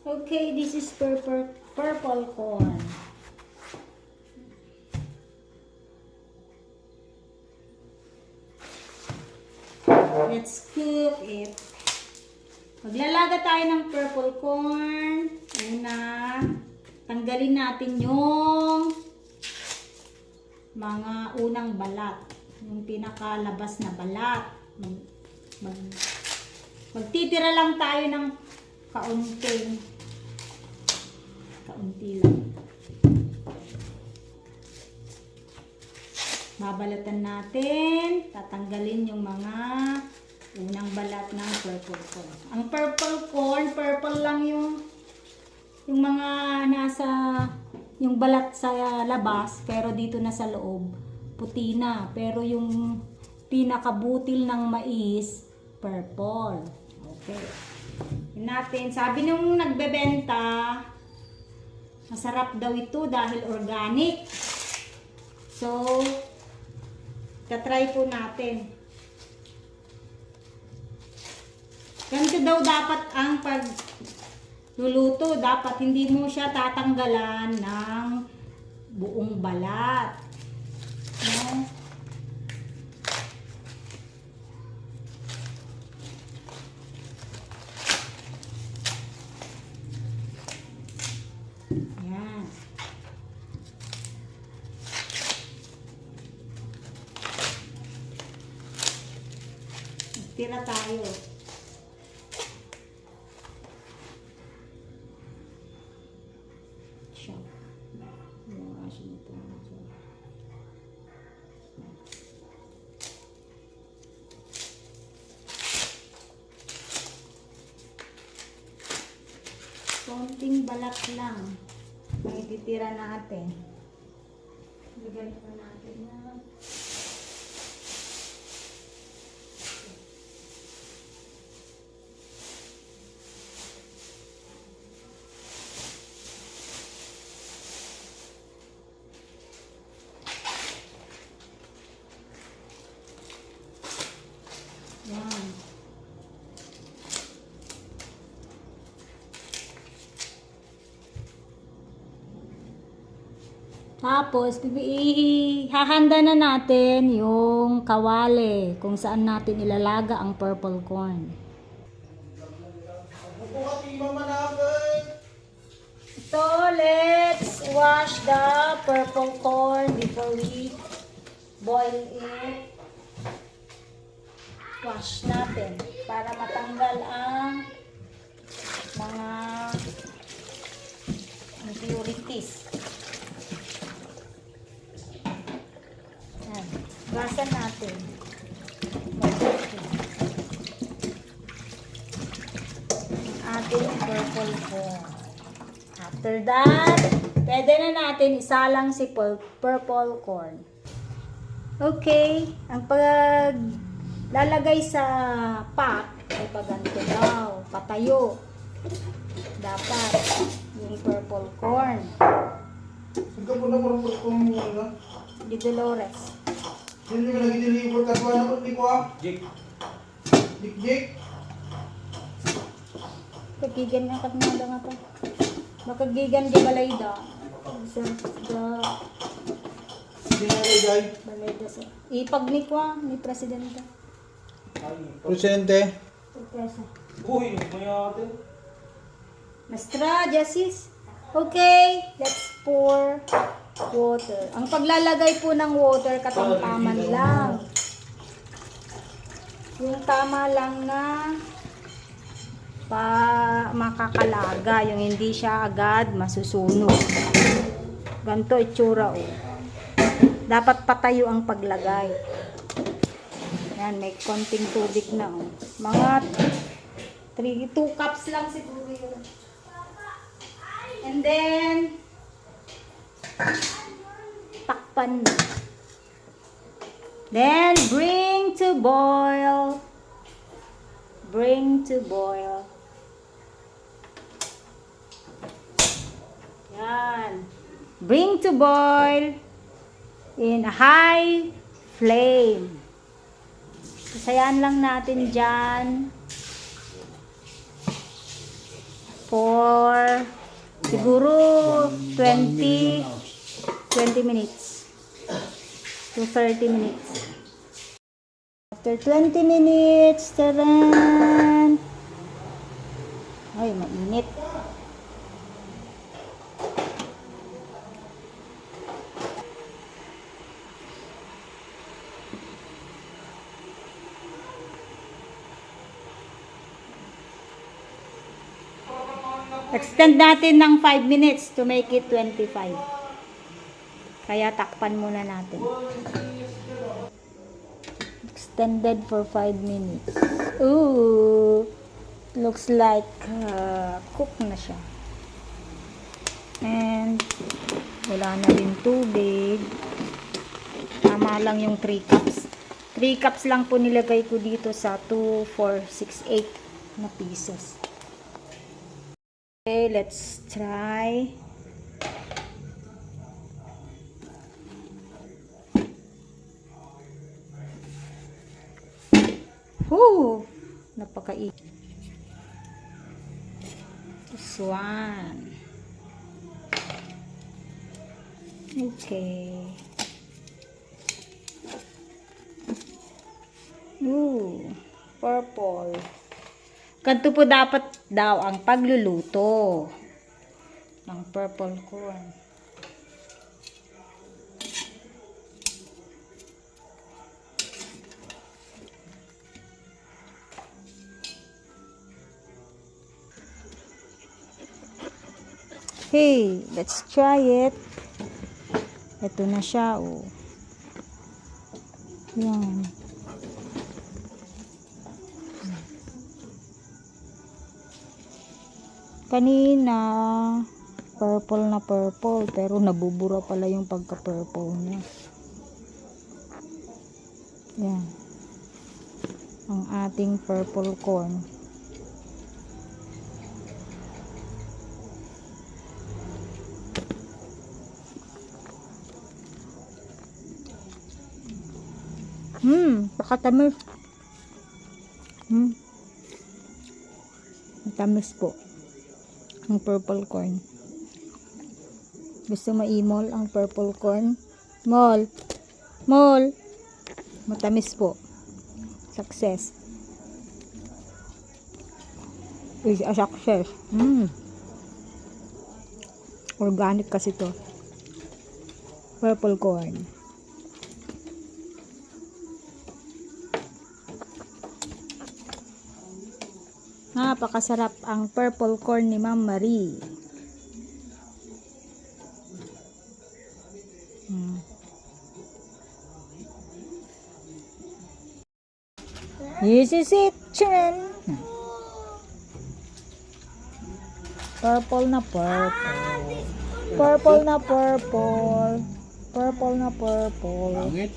Okay, this is purple corn. Let's cook it. Maglalaga tayo ng purple corn. Una, tanggalin natin yung mga unang balat. Yung pinakalabas na balat. Magtitira lang tayo ng kaunti lang. Babalatan natin, tatanggalin yung mga unang balat ng purple corn. Ang purple corn, purple lang yung mga nasa, yung balat sa labas, pero dito na sa loob, puti na. Pero yung pinakabutil ng mais, purple. Okay. Natin, sabi nung nagbebenta, masarap daw ito dahil organic. So, tatry po natin. Ganito daw dapat ang pagluluto. Dapat hindi mo siya tatanggalan ng buong balat. No? Yan. Tira tayo. Siya. Konting balat lang. May titira natin. Lagyan pa natin na. Yan. Tapos, ihahanda na natin yung kawali kung saan natin ilalaga ang purple corn. So, let's wash the purple corn before we boil it. Wash natin para matanggal ang mga impurities. Yan. Gasan natin. Ating purple corn. After that, pwede na natin isalang si purple corn. Okay. Ang paglalagay sa pot ay paganto daw. Patayo. Dapat yung purple corn. Saan mo na purple corn mo na? Di Dolores. Hindi ka nag-deliver ka ba na di ko ah? Jake. Jake. Kagigan nga katmada nga pa. Makagigan di balayda. Sa Dinalagay. balayda sa. Ipagnik wa ni presidente. Presidente. Sorpresa. Uy, may ate. Mastra, Jessis. Okay, let's pour water. Ang paglalagay po ng water, katamtaman lang. Yung tama lang na makakalaga. Yung hindi siya agad masusunog. Ganito itsura o. Dapat patayo ang paglagay. Yan, may konting tubig na o. Mga 2 cups lang siguro yun. And then, takpan na. Then, bring to boil. Bring to boil. Yan. Bring to boil in a high flame. Sasayan lang natin dyan. for siguro 20 minutes to 30 minutes. After 20 minutes, taran! Ay, mainit. Extend natin ng 5 minutes to make it 25. Kaya takpan muna natin. Extended for 5 minutes. Ooh! Looks like cook na siya. And wala na rin tubig. Tama lang yung 3 cups. 3 cups lang po nilagay ko dito sa 2, 4, 6, 8 na pieces. Okay, let's try. Woo! Napakainit. This one. Okay. Ooh, purple. Ganito po dapat daw ang pagluluto ng purple corn. Hey, let's try it. Ito na siya, oh. Yan. Kanina, purple na purple, pero nabubura pala yung pagka-purple niya. Yan. Ang ating purple corn. Pakatamis. Matamis po ang purple corn. Gusto maimol ang purple corn? Mol. Matamis po. Success. Is a success. Organic kasi to. Purple corn. Napakasarap ang purple corn ni Ma'am Marie. This is it, children. Purple na purple. Purple na purple. Purple na purple. Pangit.